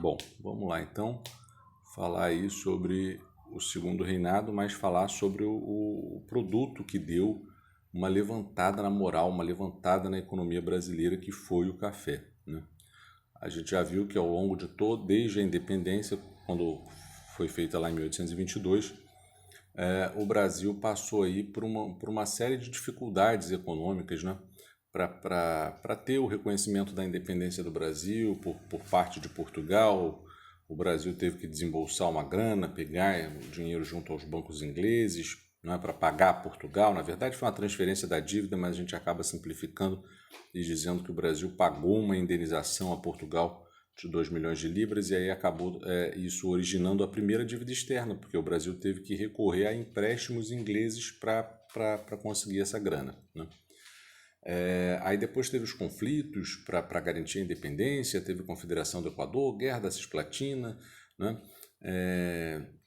Bom, vamos lá então falar aí sobre o segundo reinado, mas falar sobre o produto que deu uma levantada na moral, uma levantada na economia brasileira, que foi o café, né? A gente já viu que ao longo de todo, desde a independência, quando foi feita lá em 1822, o Brasil passou aí por uma série de dificuldades econômicas, né? Para ter o reconhecimento da independência do Brasil por parte de Portugal. O Brasil teve que desembolsar uma grana, pegar o dinheiro junto aos bancos ingleses, né, para pagar Portugal. Na verdade, foi uma transferência da dívida, mas a gente acaba simplificando e dizendo que o Brasil pagou uma indenização a Portugal de 2 milhões de libras, e aí acabou isso originando a primeira dívida externa, porque o Brasil teve que recorrer a empréstimos ingleses para conseguir essa grana, né? Aí depois teve os conflitos para garantir a independência, teve a Confederação do Equador, Guerra da Cisplatina, né?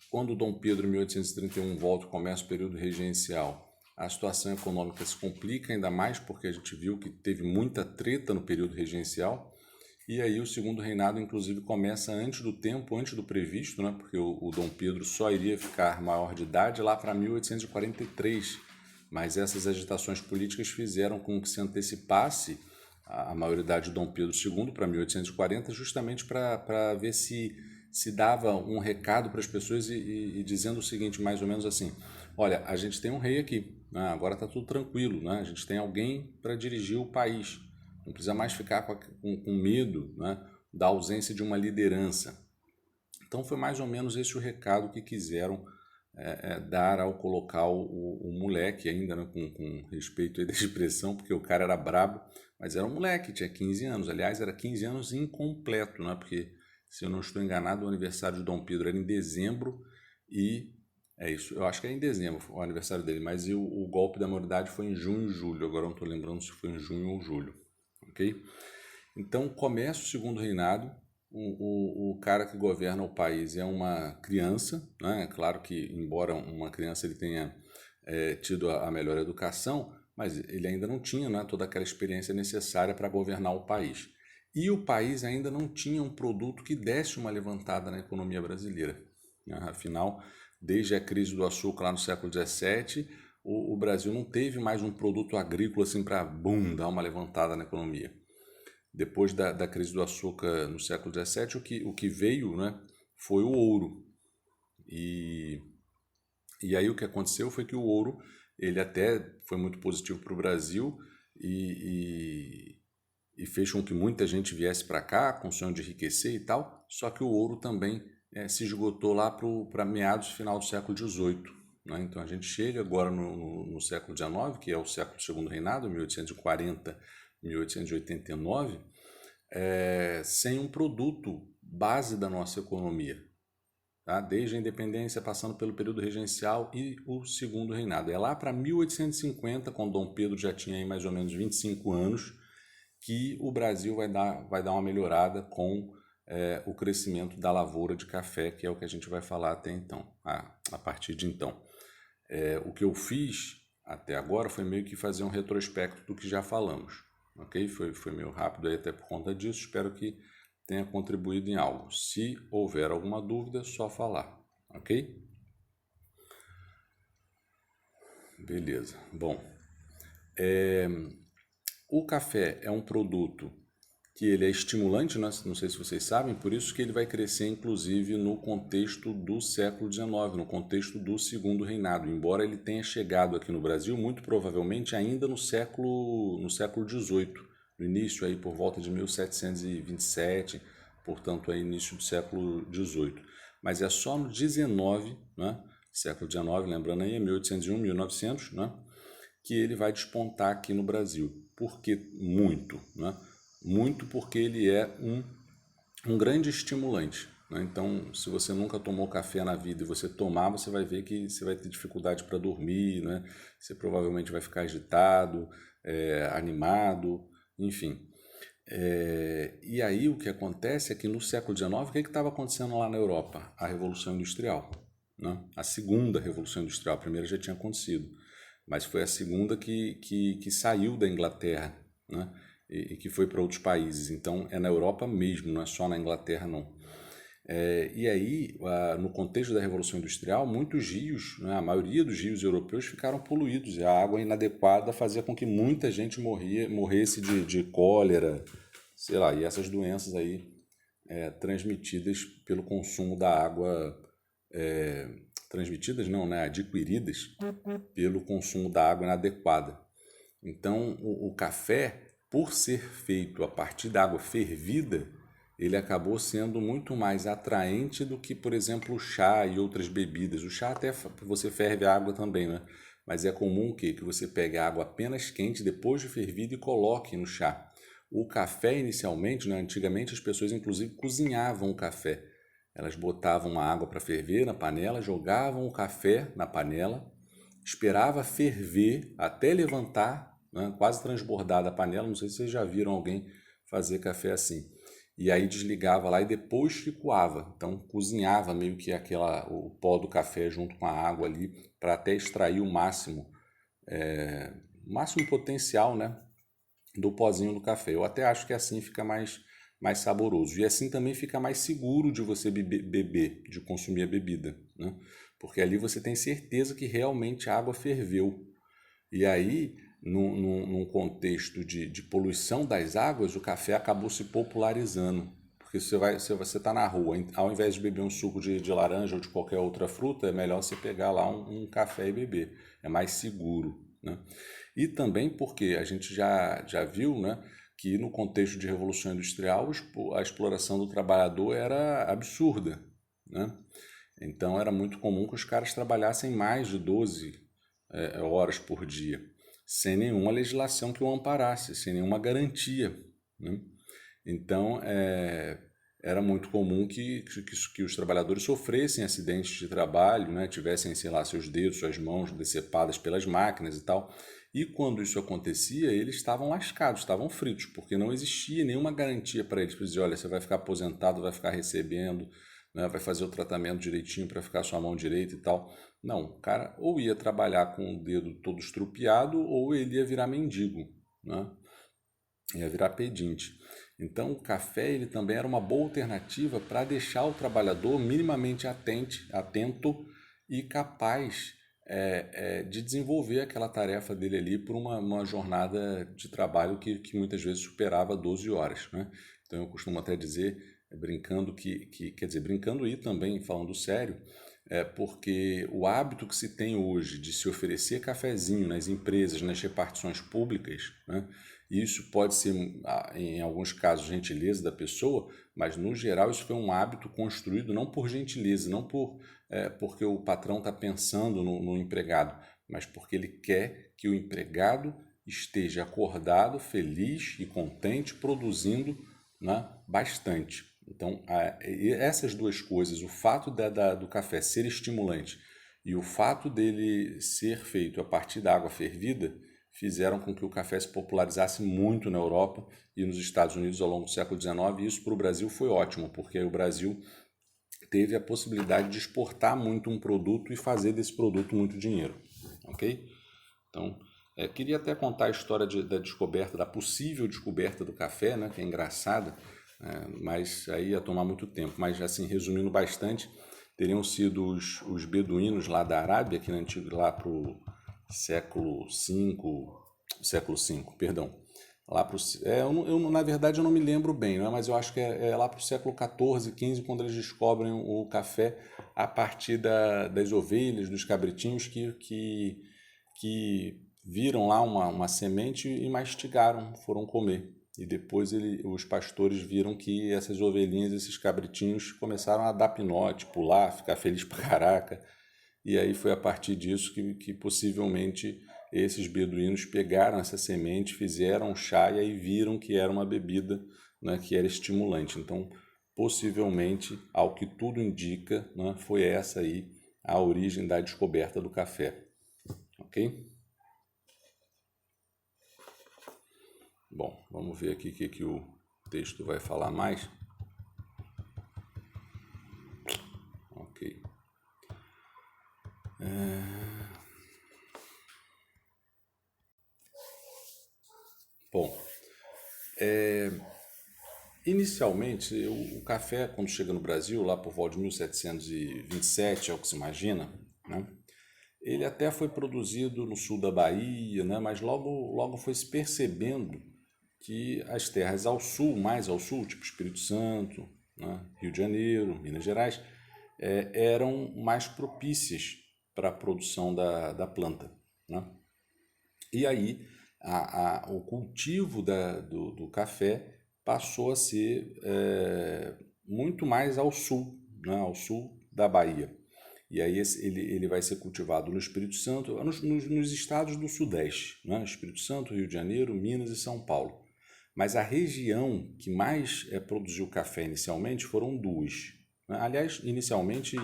Quando Dom Pedro, em 1831, volta e começa o período regencial, a situação econômica se complica ainda mais, porque a gente viu que teve muita treta no período regencial, e aí o segundo reinado, inclusive, começa antes do tempo, antes do previsto, né? Porque o Dom Pedro só iria ficar maior de idade lá para 1843, mas essas agitações políticas fizeram com que se antecipasse a maioridade de Dom Pedro II para 1840, justamente para ver se dava um recado para as pessoas e dizendo o seguinte, mais ou menos assim: olha, a gente tem um rei aqui, né? Agora está tudo tranquilo, né? A gente tem alguém para dirigir o país, não precisa mais ficar com medo, né, da ausência de uma liderança. Então foi mais ou menos esse o recado que quiseram dar ao colocar o moleque ainda, né, com respeito aí da expressão, porque o cara era brabo, mas era um moleque, tinha 15 anos. Aliás, era 15 anos incompleto, né, porque, se eu não estou enganado, o aniversário de Dom Pedro era em dezembro, e é isso, eu acho que é em dezembro o aniversário dele, mas o golpe da maioridade foi em junho e julho, agora não estou lembrando se foi em junho ou julho, ok? Então começa o segundo reinado. O cara que governa o país é uma criança, né? É claro que, embora uma criança ele tenha tido a melhor educação, mas ele ainda não tinha, né, toda aquela experiência necessária para governar o país. E o país ainda não tinha um produto que desse uma levantada na economia brasileira, né? Afinal, desde a crise do açúcar lá no século XVII, o Brasil não teve mais um produto agrícola assim para, bum, dar uma levantada na economia. Depois da crise do açúcar no século XVII, o que veio, né, foi o ouro. E, e aí o que aconteceu foi que o ouro, ele até foi muito positivo para o Brasil e fez com que muita gente viesse para cá com o sonho de enriquecer e tal, só que o ouro também se esgotou lá para meados final do século XVIII, né? Então a gente chega agora no século XIX, que é o século do segundo reinado, 1840, 1889, sem um produto base da nossa economia, tá? Desde a independência, passando pelo período regencial e o segundo reinado. É lá para 1850, quando Dom Pedro já tinha aí mais ou menos 25 anos, que o Brasil vai dar uma melhorada com o crescimento da lavoura de café, que é o que a gente vai falar até então, a partir de então. O que eu fiz até agora foi meio que fazer um retrospecto do que já falamos, ok? Foi meio rápido aí até por conta disso, espero que tenha contribuído em algo. Se houver alguma dúvida, é só falar, ok? Beleza. Bom, o café é um produto que ele é estimulante, né? Não sei se vocês sabem, por isso que ele vai crescer, inclusive, no contexto do século XIX, no contexto do segundo reinado, embora ele tenha chegado aqui no Brasil, muito provavelmente ainda no século XVIII, no início, aí, por volta de 1727, portanto, aí, início do século XVIII. Mas é só no XIX, né? Século XIX, lembrando aí, é 1801, 1900, né? Que ele vai despontar aqui no Brasil. Por que muito, né? Muito porque ele é um grande estimulante, né? Então, se você nunca tomou café na vida e você tomar, você vai ver que você vai ter dificuldade para dormir, né? Você provavelmente vai ficar agitado, animado, enfim. E aí o que acontece é que no século XIX, o que estava acontecendo lá na Europa? A Revolução Industrial, né? A segunda Revolução Industrial, a primeira já tinha acontecido, mas foi a segunda que saiu da Inglaterra, né? E que foi para outros países. Então é na Europa mesmo, não é só na Inglaterra não. E aí, no contexto da Revolução Industrial, muitos rios, né, a maioria dos rios europeus ficaram poluídos, e a água inadequada fazia com que muita gente morresse de cólera, sei lá, e essas doenças aí transmitidas pelo consumo da água, transmitidas não, né, adquiridas pelo consumo da água inadequada. Então, o café, por ser feito a partir da água fervida, ele acabou sendo muito mais atraente do que, por exemplo, o chá e outras bebidas. O chá até você ferve a água também, né? Mas é comum que você pegue a água apenas quente depois de fervida e coloque no chá. O café, inicialmente, né, antigamente as pessoas inclusive cozinhavam o café. Elas botavam a água para ferver na panela, jogavam o café na panela, esperava ferver até levantar, né, quase transbordar da panela. Não sei se vocês já viram alguém fazer café assim. E aí desligava lá e depois que coava. Então cozinhava meio que o pó do café junto com a água ali para até extrair o máximo potencial, né, do pozinho do café. Eu até acho que assim fica mais saboroso. E assim também fica mais seguro de você beber, de consumir a bebida, né? Porque ali você tem certeza que realmente a água ferveu. E aí, num contexto de poluição das águas, o café acabou se popularizando. Porque se você está na rua, ao invés de beber um suco de laranja ou de qualquer outra fruta, é melhor você pegar lá um café e beber. É mais seguro, né? E também porque a gente já viu, né, que no contexto de Revolução Industrial a exploração do trabalhador era absurda, né? Então era muito comum que os caras trabalhassem mais de 12 horas por dia, sem nenhuma legislação que o amparasse, sem nenhuma garantia, né? Então, era muito comum que os trabalhadores sofressem acidentes de trabalho, né? Tivessem, sei lá, seus dedos, suas mãos decepadas pelas máquinas e tal. E quando isso acontecia, eles estavam lascados, estavam fritos, porque não existia nenhuma garantia para eles. Para dizer, olha, você vai ficar aposentado, vai ficar recebendo, né? Vai fazer o tratamento direitinho para ficar sua mão direita e tal. Não, o cara ou ia trabalhar com o dedo todo estrupiado ou ele ia virar mendigo, né? Ia virar pedinte. Então, o café ele também era uma boa alternativa para deixar o trabalhador minimamente atento e capaz de desenvolver aquela tarefa dele ali por uma jornada de trabalho que muitas vezes superava 12 horas, né? Então, eu costumo até dizer, brincando quer dizer, brincando e também falando sério, porque o hábito que se tem hoje de se oferecer cafezinho nas empresas, nas repartições públicas, né? Isso pode ser, em alguns casos, gentileza da pessoa, mas no geral isso foi um hábito construído não por gentileza, não porque o patrão está pensando no empregado, mas porque ele quer que o empregado esteja acordado, feliz e contente, produzindo, né, bastante. Então, essas duas coisas, o fato do café ser estimulante e o fato dele ser feito a partir da água fervida, fizeram com que o café se popularizasse muito na Europa e nos Estados Unidos ao longo do século XIX. E isso para o Brasil foi ótimo, porque o Brasil teve a possibilidade de exportar muito um produto e fazer desse produto muito dinheiro, ok? Então, queria até contar a história da descoberta, da possível descoberta do café, né, que é engraçada, mas aí ia tomar muito tempo. Mas, assim, resumindo bastante, teriam sido os beduínos lá da Arábia, que lá para o século V, perdão. Lá pro, na verdade, eu não me lembro bem, né, mas eu acho que é lá para o século XIV, XV, quando eles descobrem o café a partir das ovelhas, dos cabritinhos que viram lá uma semente e mastigaram, foram comer. E depois os pastores viram que essas ovelhinhas, esses cabritinhos, começaram a dar pinote, pular, ficar feliz pra caraca. E aí foi a partir disso que possivelmente esses beduínos pegaram essa semente, fizeram chá e aí viram que era uma bebida, né, que era estimulante. Então, possivelmente, ao que tudo indica, né, foi essa aí a origem da descoberta do café. Ok? Bom, vamos ver aqui o que o texto vai falar mais. Ok. Bom, inicialmente, o café, quando chega no Brasil, lá por volta de 1727, é o que se imagina, né? Ele até foi produzido no sul da Bahia, né? Mas logo foi se percebendo que as terras ao sul, mais ao sul, tipo Espírito Santo, né? Rio de Janeiro, Minas Gerais, eram mais propícias para a produção da planta, né? E aí o cultivo do café passou a ser muito mais ao sul, né? Ao sul da Bahia. E aí ele vai ser cultivado no Espírito Santo, nos estados do Sudeste, né? Espírito Santo, Rio de Janeiro, Minas e São Paulo. Mas a região que mais produziu café inicialmente foram duas, né? Aliás, inicialmente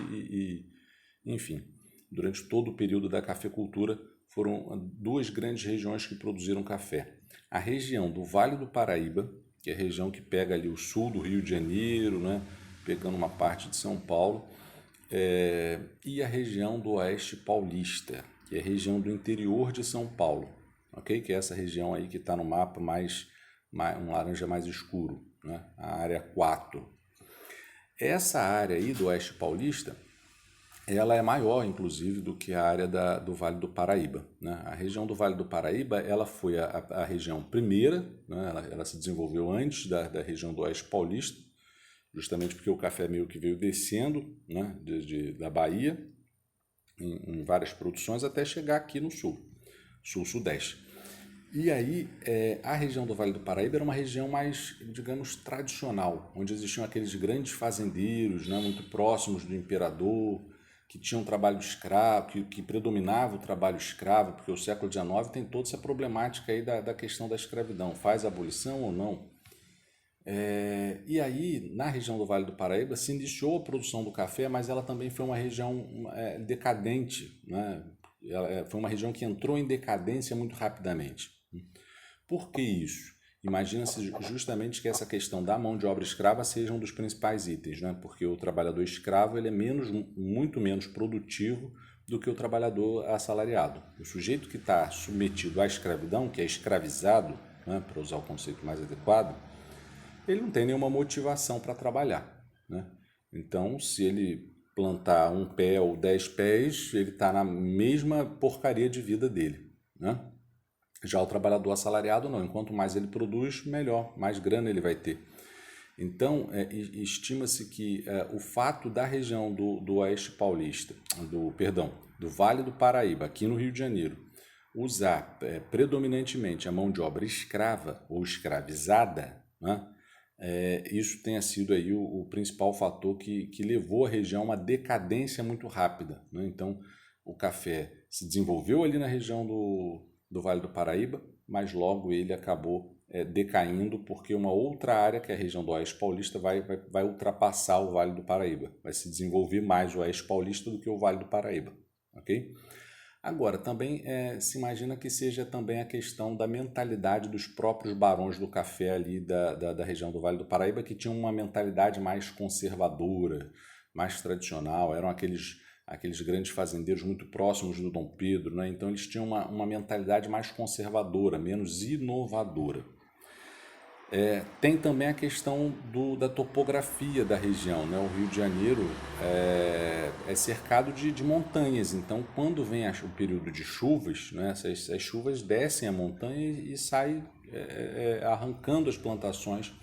enfim, durante todo o período da cafeicultura foram duas grandes regiões que produziram café. A região do Vale do Paraíba, que é a região que pega ali o sul do Rio de Janeiro, né? Pegando uma parte de São Paulo, e a região do Oeste Paulista, que é a região do interior de São Paulo, ok? Que é essa região aí que está no mapa um laranja mais escuro, né? A área 4. Essa área aí do Oeste Paulista, ela é maior, inclusive, do que a área do Vale do Paraíba, né? A região do Vale do Paraíba, ela foi a região primeira, né? Ela se desenvolveu antes da região do Oeste Paulista, justamente porque o café meio que veio descendo, né, da Bahia, em várias produções, até chegar aqui no sul, sul-sudeste. E aí, a região do Vale do Paraíba era uma região mais, digamos, tradicional, onde existiam aqueles grandes fazendeiros, né, muito próximos do imperador, que tinham trabalho escravo, que predominava o trabalho escravo, porque o século XIX tem toda essa problemática aí da questão da escravidão, faz abolição ou não. E aí, na região do Vale do Paraíba, se iniciou a produção do café, mas ela também foi uma região decadente, né? Foi uma região que entrou em decadência muito rapidamente. Por que isso? Imagina-se justamente que essa questão da mão de obra escrava seja um dos principais itens, né? Porque o trabalhador escravo ele é muito menos produtivo do que o trabalhador assalariado. O sujeito que está submetido à escravidão, que é escravizado, né, para usar o conceito mais adequado, ele não tem nenhuma motivação para trabalhar, né? Então, se ele plantar um pé ou 10 pés, ele está na mesma porcaria de vida dele, né? Já o trabalhador assalariado não. Enquanto mais ele produz, melhor, mais grana ele vai ter. Então, estima-se que o fato da região do Oeste Paulista, do Vale do Paraíba, aqui no Rio de Janeiro, usar predominantemente a mão de obra escrava ou escravizada, né? Isso tenha sido aí o principal fator que levou a região a uma decadência muito rápida, né? Então, o café se desenvolveu ali na região do Vale do Paraíba, mas logo ele acabou decaindo porque uma outra área, que é a região do Oeste Paulista, vai ultrapassar o Vale do Paraíba. Vai se desenvolver mais o Oeste Paulista do que o Vale do Paraíba, ok? Agora, também se imagina que seja também a questão da mentalidade dos próprios barões do café ali da região do Vale do Paraíba, que tinham uma mentalidade mais conservadora, mais tradicional, eram aqueles grandes fazendeiros muito próximos do Dom Pedro, né? Então eles tinham uma mentalidade mais conservadora, menos inovadora. Tem também a questão da topografia da região, né? O Rio de Janeiro é cercado de montanhas, então quando vem o período de chuvas, né? Essas chuvas descem a montanha e saem arrancando as plantações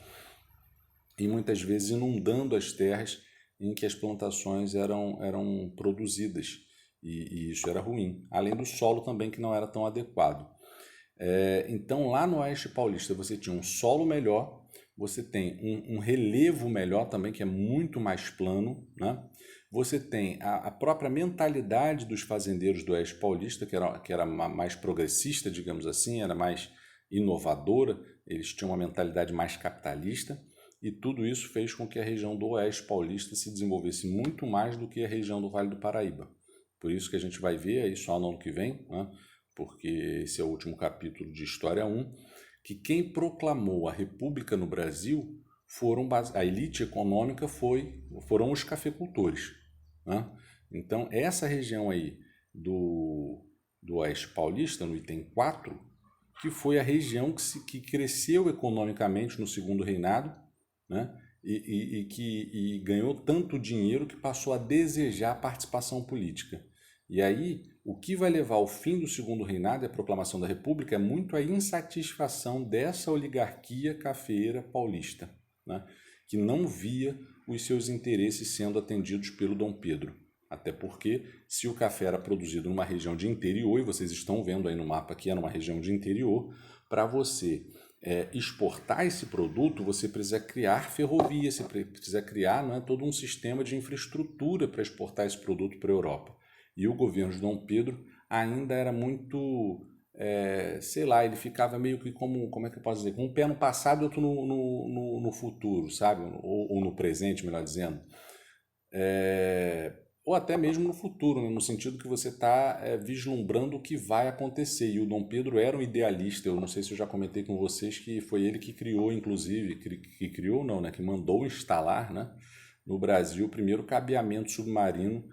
e muitas vezes inundando as terras em que as plantações eram produzidas, e isso era ruim, além do solo também que não era tão adequado. Então, lá no Oeste Paulista, você tinha um solo melhor, você tem um relevo melhor também, que é muito mais plano, né? Você tem a própria mentalidade dos fazendeiros do Oeste Paulista, que era mais progressista, digamos assim, era mais inovadora, eles tinham uma mentalidade mais capitalista, e tudo isso fez com que a região do Oeste Paulista se desenvolvesse muito mais do que a região do Vale do Paraíba. Por isso que a gente vai ver aí só no ano que vem, né? Porque esse é o último capítulo de História 1, que quem proclamou a República no Brasil a elite econômica foram os cafeicultores, né? Então, essa região aí do Oeste Paulista, no item 4, que foi a região que cresceu economicamente no segundo reinado, né? E ganhou tanto dinheiro que passou a desejar participação política. E aí, o que vai levar ao fim do segundo reinado e a proclamação da República é muito a insatisfação dessa oligarquia cafeeira paulista, né? Que não via os seus interesses sendo atendidos pelo Dom Pedro. Até porque, se o café era produzido numa região de interior, e vocês estão vendo aí no mapa que é numa região de interior, para você exportar esse produto, você precisa criar ferrovia, você precisa criar, não é, todo um sistema de infraestrutura para exportar esse produto para a Europa. E o governo de Dom Pedro ainda era muito, sei lá, ele ficava meio que como é que eu posso dizer, com um pé no passado e outro no futuro, sabe? Ou no presente, melhor dizendo. Ou até mesmo no futuro, né? No sentido que você está vislumbrando o que vai acontecer. E o Dom Pedro era um idealista. Eu não sei se eu já comentei com vocês que foi ele que criou, inclusive, que criou não, né? Que mandou instalar, né? No Brasil o primeiro cabeamento submarino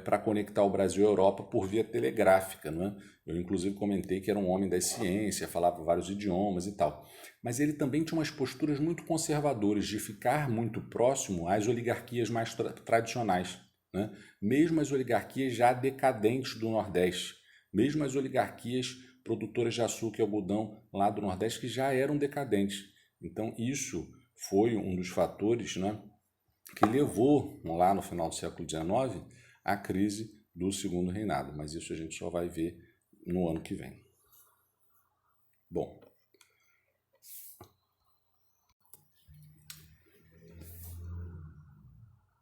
para conectar o Brasil à Europa por via telegráfica, né? Eu inclusive comentei que era um homem da ciência, falava vários idiomas e tal. Mas ele também tinha umas posturas muito conservadoras de ficar muito próximo às oligarquias mais tradicionais, né? Mesmo as oligarquias já decadentes do Nordeste, mesmo as oligarquias produtoras de açúcar e algodão lá do Nordeste que já eram decadentes. Então isso foi um dos fatores, né, que levou lá no final do século XIX à crise do segundo reinado, mas isso a gente só vai ver no ano que vem. Bom,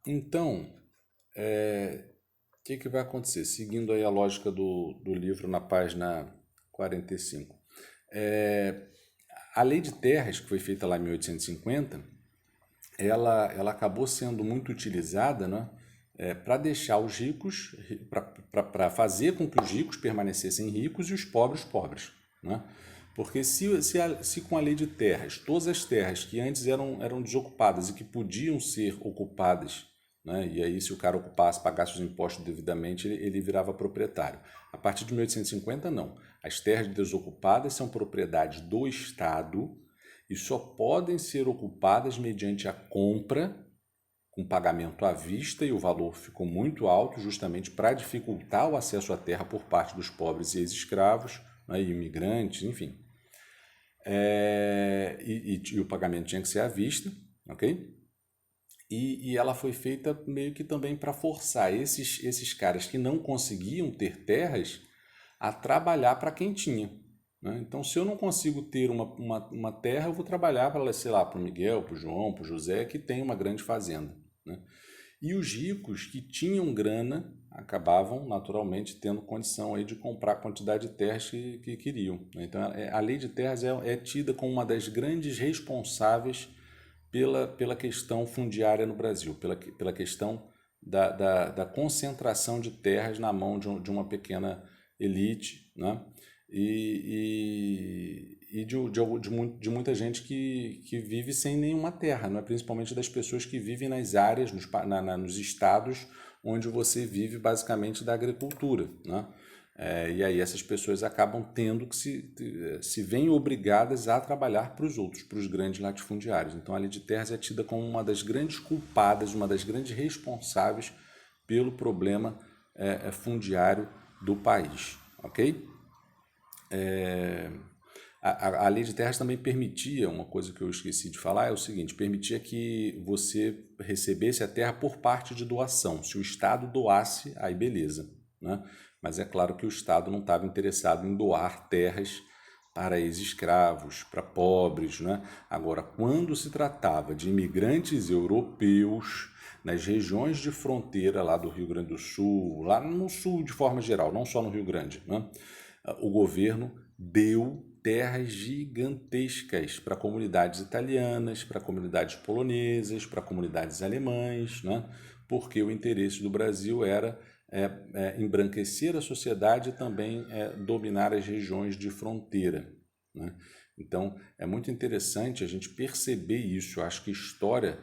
então, o que vai acontecer? Seguindo aí a lógica do livro na página 45. A Lei de Terras, que foi feita lá em 1850, ela acabou sendo muito utilizada, né, para deixar os ricos, para fazer com que os ricos permanecessem ricos e os pobres, né? Porque se com a Lei de Terras, todas as terras que antes eram desocupadas e que podiam ser ocupadas, né? E aí se o cara ocupasse, pagasse os impostos devidamente, ele virava proprietário. A partir de 1850, não. As terras desocupadas são propriedade do Estado e só podem ser ocupadas mediante a compra com pagamento à vista, e o valor ficou muito alto justamente para dificultar o acesso à terra por parte dos pobres e ex-escravos, né, e imigrantes, enfim. E o pagamento tinha que ser à vista, ok? E ela foi feita meio que também para forçar esses caras que não conseguiam ter terras a trabalhar para quem tinha, né? Então, se eu não consigo ter uma terra, eu vou trabalhar para, sei lá, para o Miguel, para o João, para o José, que tem uma grande fazenda, né? E os ricos que tinham grana acabavam naturalmente tendo condição aí de comprar a quantidade de terras que queriam, né? Então, a lei de terras é tida como uma das grandes responsáveis pela questão fundiária no Brasil, pela questão da concentração de terras na mão de uma pequena elite, né? De muita gente que vive sem nenhuma terra, não é? Principalmente das pessoas que vivem nas áreas, nos estados onde você vive basicamente da agricultura, né? E aí essas pessoas acabam tendo que se veem obrigadas a trabalhar para os outros, para os grandes latifundiários. Então a Lei de Terras é tida como uma das grandes culpadas, uma das grandes responsáveis pelo problema fundiário do país, ok? A Lei de Terras também permitia, uma coisa que eu esqueci de falar, é o seguinte, permitia que você recebesse a terra por parte de doação. Se o Estado doasse, aí beleza, né? Mas é claro que o Estado não estava interessado em doar terras para ex-escravos, para pobres, né? Agora, quando se tratava de imigrantes europeus nas regiões de fronteira lá do Rio Grande do Sul, lá no sul de forma geral, não só no Rio Grande, né? O governo deu terras gigantescas para comunidades italianas, para comunidades polonesas, para comunidades alemãs, né? Porque o interesse do Brasil era embranquecer a sociedade e também dominar as regiões de fronteira, né? Então, é muito interessante a gente perceber isso. Eu acho que história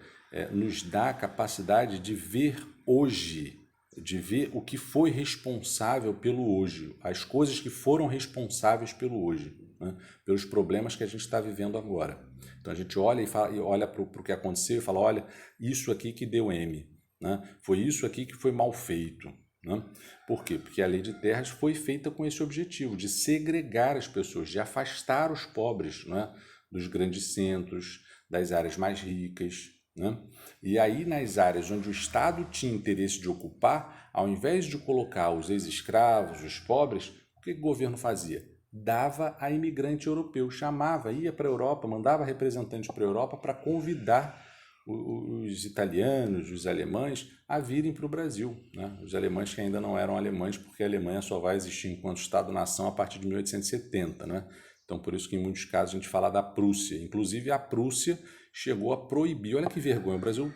nos dá a capacidade de ver hoje, de ver o que foi responsável pelo hoje, as coisas que foram responsáveis pelo hoje. né, pelos problemas que a gente está vivendo agora. Então a gente olha e olha para o que aconteceu e fala, olha, isso aqui que deu M, né, foi isso aqui que foi mal feito. Né? Por quê? Porque a lei de terras foi feita com esse objetivo, de segregar as pessoas, de afastar os pobres, né, dos grandes centros, das áreas mais ricas. Né? E aí, nas áreas onde o Estado tinha interesse de ocupar, ao invés de colocar os ex-escravos, os pobres, o que o governo fazia? Dava a imigrante europeu, chamava, ia para a Europa, mandava representantes para a Europa para convidar os italianos, os alemães a virem para o Brasil. Né? Os alemães que ainda não eram alemães, porque a Alemanha só vai existir enquanto Estado-nação a partir de 1870. Né? Então, por isso que em muitos casos a gente fala da Prússia. Inclusive, a Prússia chegou a proibir. Olha que vergonha, o Brasil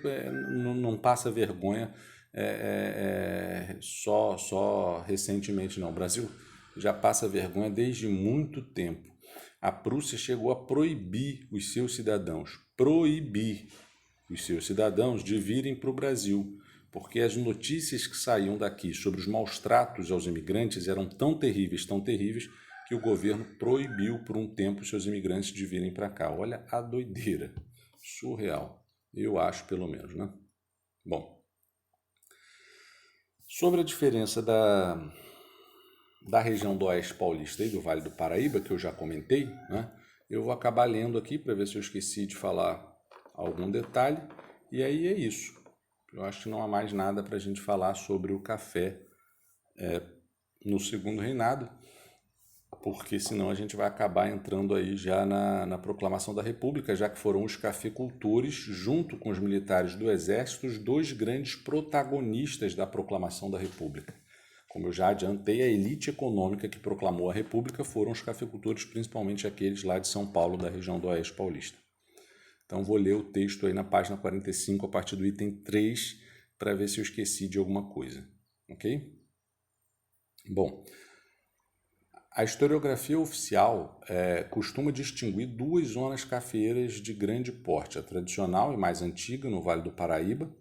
não passa vergonha só recentemente, não. O Brasil já passa vergonha desde muito tempo. A Prússia chegou a proibir os seus cidadãos, de virem para o Brasil, porque as notícias que saíam daqui sobre os maus tratos aos imigrantes eram tão terríveis, que o governo proibiu por um tempo os seus imigrantes de virem para cá. Olha a doideira, surreal, eu acho pelo menos, né? Bom, sobre a diferença da região do Oeste Paulista e do Vale do Paraíba, que eu já comentei, né? Eu vou acabar lendo aqui para ver se eu esqueci de falar algum detalhe, e aí é isso. Eu acho que não há mais nada para a gente falar sobre o café no Segundo Reinado, porque senão a gente vai acabar entrando aí já na proclamação da República, já que foram os cafeicultores, junto com os militares do Exército, os dois grandes protagonistas da proclamação da República. Como eu já adiantei, a elite econômica que proclamou a República foram os cafeicultores, principalmente aqueles lá de São Paulo, da região do Oeste Paulista. Então vou ler o texto aí na página 45, a partir do item 3, para ver se eu esqueci de alguma coisa. Ok? Bom, a historiografia oficial costuma distinguir duas zonas cafeeiras de grande porte, a tradicional e mais antiga, no Vale do Paraíba,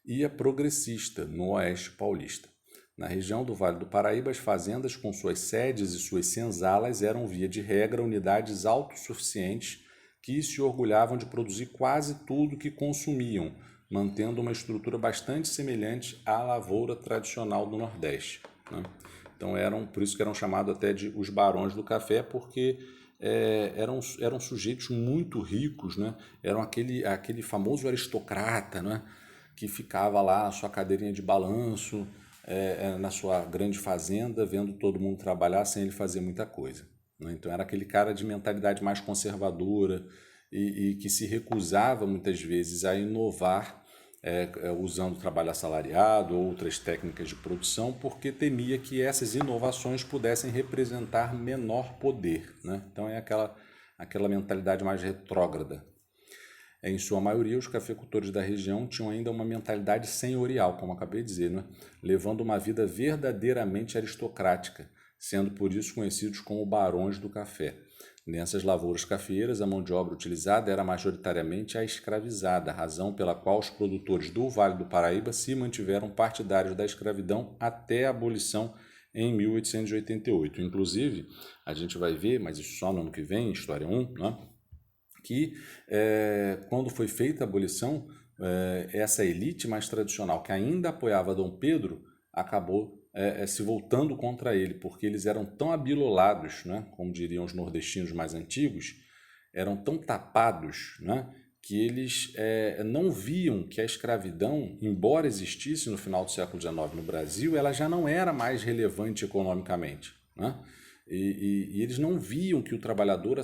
e a progressista, no Oeste Paulista. Na região do Vale do Paraíba, as fazendas com suas sedes e suas senzalas eram, via de regra, unidades autossuficientes que se orgulhavam de produzir quase tudo que consumiam, mantendo uma estrutura bastante semelhante à lavoura tradicional do Nordeste. Né? Então, por isso que eram chamados até de os barões do café, porque eram sujeitos muito ricos, né? Eram aquele famoso aristocrata, né? Que ficava lá, a sua cadeirinha de balanço, na sua grande fazenda, vendo todo mundo trabalhar sem ele fazer muita coisa. Né? Então, era aquele cara de mentalidade mais conservadora e que se recusava, muitas vezes, a inovar usando trabalho assalariado ou outras técnicas de produção, porque temia que essas inovações pudessem representar menor poder. Né? Então é aquela mentalidade mais retrógrada. Em sua maioria, os cafeicultores da região tinham ainda uma mentalidade senhorial, como acabei de dizer, né? Levando uma vida verdadeiramente aristocrática, sendo por isso conhecidos como barões do café. Nessas lavouras cafeeiras, a mão de obra utilizada era majoritariamente a escravizada, razão pela qual os produtores do Vale do Paraíba se mantiveram partidários da escravidão até a abolição em 1888. Inclusive, a gente vai ver, mas isso só no ano que vem, História 1, né, que quando foi feita a abolição, essa elite mais tradicional, que ainda apoiava Dom Pedro, acabou se voltando contra ele, porque eles eram tão abilolados, né, como diriam os nordestinos mais antigos, eram tão tapados, né, que eles não viam que a escravidão, embora existisse no final do século XIX no Brasil, ela já não era mais relevante economicamente. Né? E eles não viam que o trabalhador,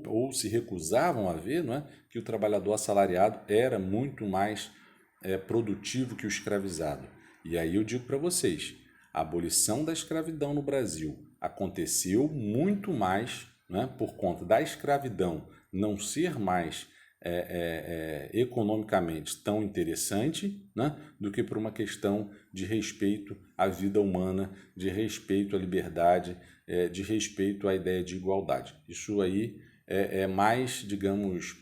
ou se recusavam a ver, não é, que o trabalhador assalariado era muito mais produtivo que o escravizado. E aí eu digo para vocês, a abolição da escravidão no Brasil aconteceu muito mais, né, por conta da escravidão não ser mais economicamente tão interessante, né, do que por uma questão de respeito à vida humana, de respeito à liberdade, de respeito à ideia de igualdade. Isso aí é mais, digamos,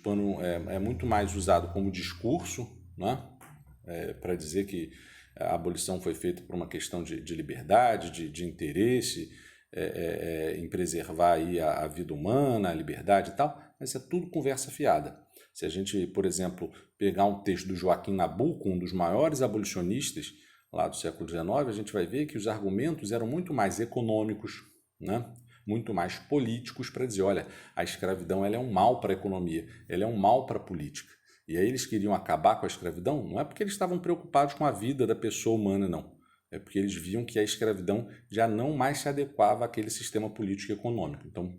é muito mais usado como discurso, né, para dizer que a abolição foi feita por uma questão de liberdade, de interesse, em preservar aí a vida humana, a liberdade e tal, mas é tudo conversa fiada. Se a gente, por exemplo, pegar um texto do Joaquim Nabuco, um dos maiores abolicionistas lá do século XIX, a gente vai ver que os argumentos eram muito mais econômicos, né? Muito mais políticos, para dizer, olha, a escravidão ela é um mal para a economia, ela é um mal para a política. E aí eles queriam acabar com a escravidão, não é porque eles estavam preocupados com a vida da pessoa humana, não. É porque eles viam que a escravidão já não mais se adequava àquele sistema político e econômico. Então,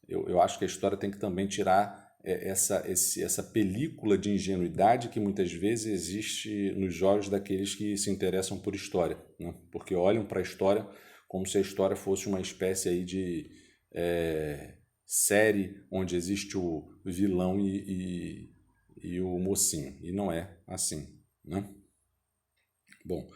eu acho que a história tem que também tirar essa película de ingenuidade que muitas vezes existe nos olhos daqueles que se interessam por história, né? Porque olham para a história como se a história fosse uma espécie aí de série onde existe o vilão e o mocinho, e não é assim, né? Bom,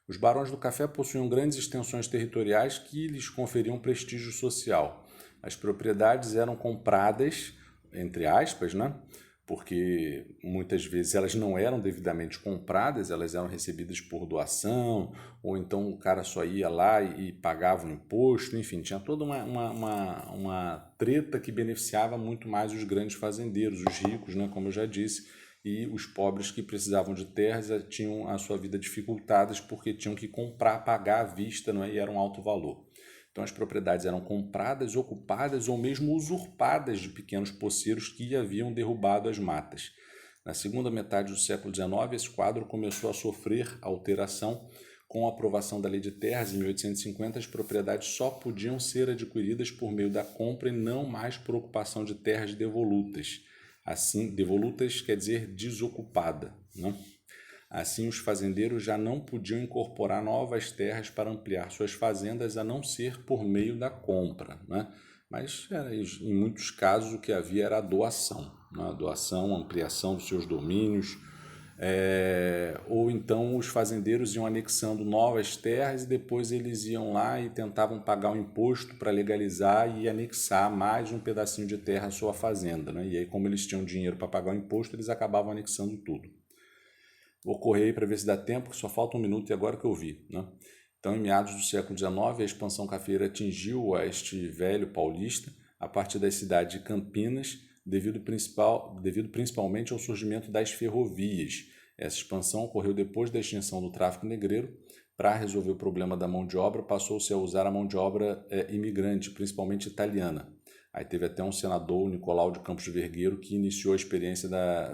os barões do café possuíam grandes extensões territoriais que lhes conferiam prestígio social. As propriedades eram compradas, entre aspas, né? Porque muitas vezes elas não eram devidamente compradas, elas eram recebidas por doação, ou então o cara só ia lá e pagava um imposto, enfim, tinha toda uma treta que beneficiava muito mais os grandes fazendeiros, os ricos, né? Como eu já disse, e os pobres que precisavam de terras tinham a sua vida dificultadas porque tinham que comprar, pagar à vista, não é? E era um alto valor. Então as propriedades eram compradas, ocupadas ou mesmo usurpadas de pequenos poceiros que haviam derrubado as matas. Na segunda metade do século XIX, esse quadro começou a sofrer alteração. Com a aprovação da Lei de Terras, em 1850, as propriedades só podiam ser adquiridas por meio da compra e não mais por ocupação de terras devolutas. Assim, devolutas quer dizer desocupada, né? Assim, os fazendeiros já não podiam incorporar novas terras para ampliar suas fazendas, a não ser por meio da compra, né? Mas em muitos casos o que havia era a doação, né? A doação, a ampliação dos seus domínios, ou então os fazendeiros iam anexando novas terras e depois eles iam lá e tentavam pagar o imposto para legalizar e anexar mais um pedacinho de terra à sua fazenda, né? E aí, como eles tinham dinheiro para pagar o imposto, eles acabavam anexando tudo. Vou correr aí para ver se dá tempo, que só falta um minuto e agora que eu vi, né? Então, em meados do século XIX, a expansão cafeeira atingiu o oeste velho paulista a partir das cidades de Campinas, devido principalmente ao surgimento das ferrovias. Essa expansão ocorreu depois da extinção do tráfico negreiro. Para resolver o problema da mão de obra, passou-se a usar a mão de obra imigrante, principalmente italiana. Aí teve até um senador, Nicolau de Campos Vergueiro, que iniciou a experiência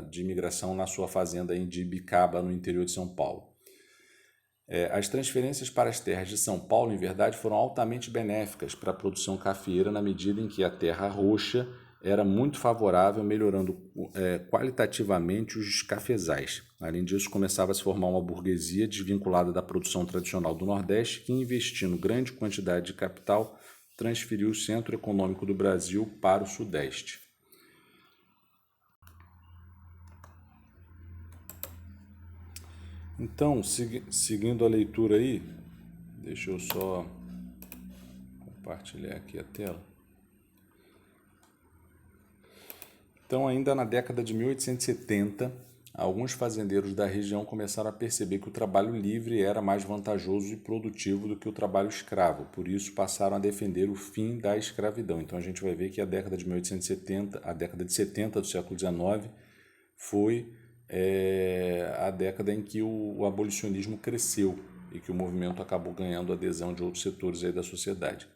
de imigração na sua fazenda em Ibicaba, no interior de São Paulo. As transferências para as terras de São Paulo, em verdade, foram altamente benéficas para a produção cafeeira, na medida em que a terra roxa era muito favorável, melhorando qualitativamente os cafezais. Além disso, começava a se formar uma burguesia desvinculada da produção tradicional do Nordeste, que, investindo grande quantidade de capital, transferiu o centro econômico do Brasil para o Sudeste. Então, seguindo a leitura aí, deixa eu só compartilhar aqui a tela. Então, ainda na década de 1870, alguns fazendeiros da região começaram a perceber que o trabalho livre era mais vantajoso e produtivo do que o trabalho escravo. Por isso, passaram a defender o fim da escravidão. Então, a gente vai ver que a década de 1870, a década de 70 do século XIX, foi a década em que o abolicionismo cresceu e que o movimento acabou ganhando adesão de outros setores aí da sociedade.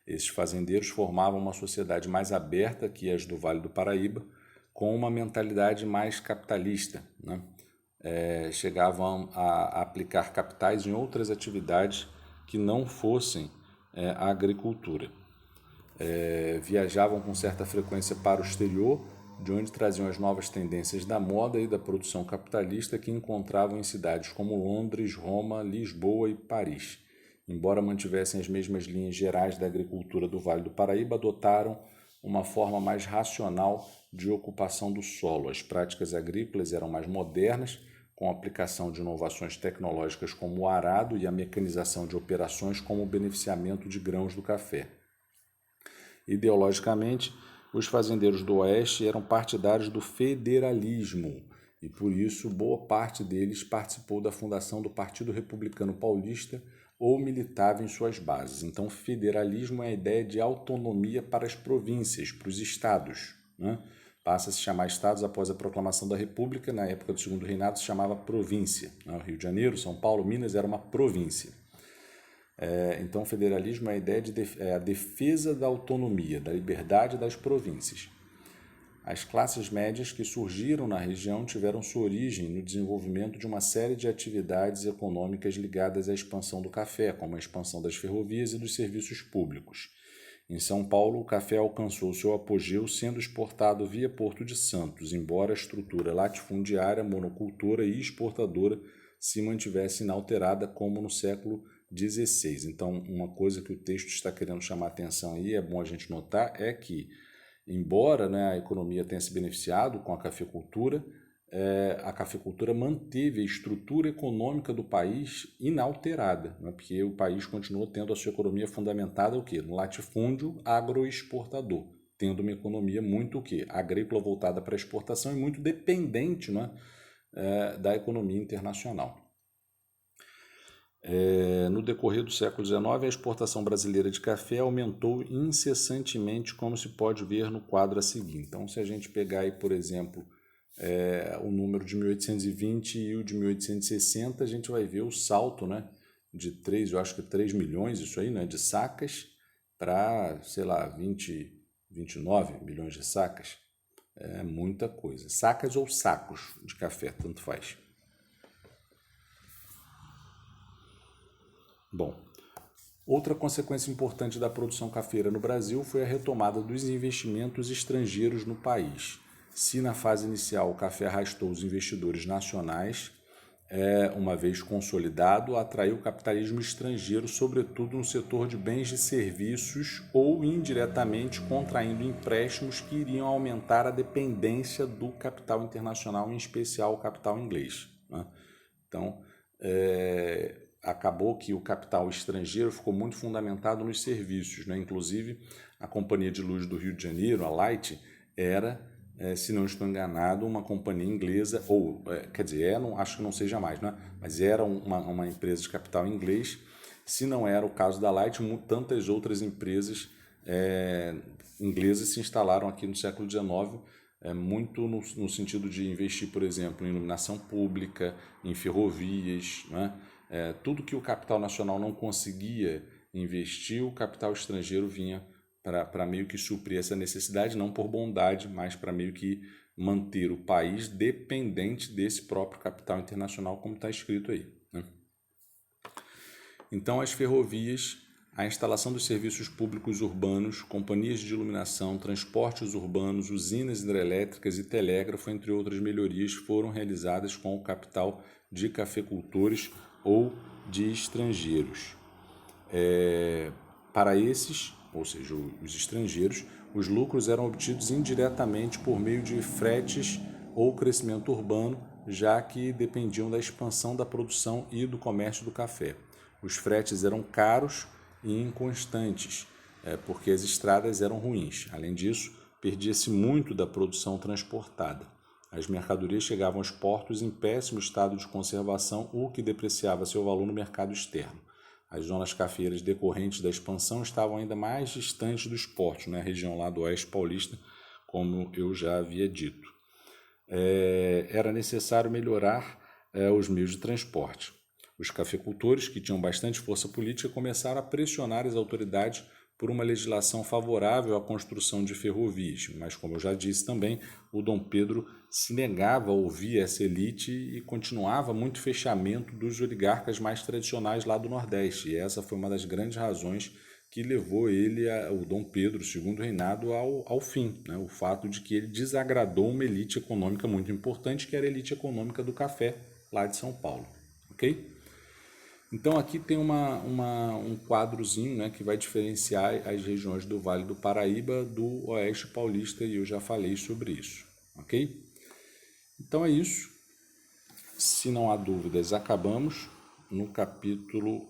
Esses fazendeiros formavam uma sociedade mais aberta que as do Vale do Paraíba, com uma mentalidade mais capitalista, né? Chegavam a aplicar capitais em outras atividades que não fossem a agricultura. Viajavam com certa frequência para o exterior, de onde traziam as novas tendências da moda e da produção capitalista que encontravam em cidades como Londres, Roma, Lisboa e Paris. Embora mantivessem as mesmas linhas gerais da agricultura do Vale do Paraíba, adotaram uma forma mais racional de ocupação do solo. As práticas agrícolas eram mais modernas, com a aplicação de inovações tecnológicas como o arado e a mecanização de operações como o beneficiamento de grãos do café. Ideologicamente, os fazendeiros do Oeste eram partidários do federalismo e, por isso, boa parte deles participou da fundação do Partido Republicano Paulista, ou militava em suas bases. Então, federalismo é a ideia de autonomia para as províncias, para os estados, né? Passa a se chamar estados após a proclamação da República. Na época do Segundo Reinado se chamava província, né? O Rio de Janeiro, São Paulo, Minas era uma província. Então, federalismo é a ideia de a defesa da autonomia, da liberdade das províncias. As classes médias que surgiram na região tiveram sua origem no desenvolvimento de uma série de atividades econômicas ligadas à expansão do café, como a expansão das ferrovias e dos serviços públicos. Em São Paulo, o café alcançou seu apogeu sendo exportado via Porto de Santos, embora a estrutura latifundiária, monocultora e exportadora se mantivesse inalterada como no século XVI. Então, uma coisa que o texto está querendo chamar a atenção aí, é bom a gente notar, é que embora, né, a economia tenha se beneficiado com a cafeicultura manteve a estrutura econômica do país inalterada, né, porque o país continuou tendo a sua economia fundamentada o quê? No latifúndio agroexportador, tendo uma economia muito o quê? Agrícola voltada para a exportação e muito dependente, né, da economia internacional. No decorrer do século XIX, a exportação brasileira de café aumentou incessantemente, como se pode ver no quadro a seguir. Então, se a gente pegar aí, por exemplo, o número de 1820 e o de 1860, a gente vai ver o salto, né, de 3 milhões, isso aí, né, de sacas para, sei lá, 29 milhões de sacas. É muita coisa. Sacas ou sacos de café, tanto faz. Bom, outra consequência importante da produção cafeira no Brasil foi a retomada dos investimentos estrangeiros no país. Se na fase inicial o café arrastou os investidores nacionais, uma vez consolidado, atraiu o capitalismo estrangeiro, sobretudo no setor de bens e serviços, ou indiretamente contraindo empréstimos que iriam aumentar a dependência do capital internacional, em especial o capital inglês, né? Então, acabou que o capital estrangeiro ficou muito fundamentado nos serviços, né? Inclusive, a Companhia de Luz do Rio de Janeiro, a Light, era, se não estou enganado, uma companhia inglesa, ou, quer dizer, acho que não seja mais, né? Mas era uma empresa de capital inglês. Se não era o caso da Light, tantas outras empresas inglesas se instalaram aqui no século XIX, muito no sentido de investir, por exemplo, em iluminação pública, em ferrovias, né? Tudo que o capital nacional não conseguia investir, o capital estrangeiro vinha para meio que suprir essa necessidade, não por bondade, mas para meio que manter o país dependente desse próprio capital internacional, como está escrito aí, né? Então, as ferrovias, a instalação dos serviços públicos urbanos, companhias de iluminação, transportes urbanos, usinas hidrelétricas e telégrafo, entre outras melhorias, foram realizadas com o capital de cafeicultores ou de estrangeiros. Para esses, ou seja, os estrangeiros, os lucros eram obtidos indiretamente por meio de fretes ou crescimento urbano, já que dependiam da expansão da produção e do comércio do café. Os fretes eram caros e inconstantes, porque as estradas eram ruins. Além disso, perdia-se muito da produção transportada. As mercadorias chegavam aos portos em péssimo estado de conservação, o que depreciava seu valor no mercado externo. As zonas cafeeiras decorrentes da expansão estavam ainda mais distantes dos portos, na região lá do Oeste Paulista, como eu já havia dito. Era necessário melhorar os meios de transporte. Os cafeicultores, que tinham bastante força política, começaram a pressionar as autoridades por uma legislação favorável à construção de ferrovias. Mas, como eu já disse também, o Dom Pedro se negava a ouvir essa elite e continuava muito fechamento dos oligarcas mais tradicionais lá do Nordeste. E essa foi uma das grandes razões que levou ele, o Dom Pedro, segundo reinado, ao fim, né? O fato de que ele desagradou uma elite econômica muito importante, que era a elite econômica do café lá de São Paulo. Ok? Então aqui tem um quadrozinho, né, que vai diferenciar as regiões do Vale do Paraíba do Oeste Paulista, e eu já falei sobre isso, ok? Então é isso. Se não há dúvidas, acabamos no capítulo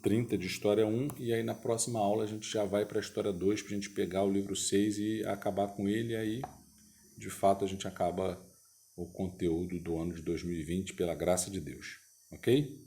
30 de História 1, e aí na próxima aula a gente já vai para a História 2, para a gente pegar o livro 6 e acabar com ele, e aí de fato a gente acaba o conteúdo do ano de 2020, pela graça de Deus, ok?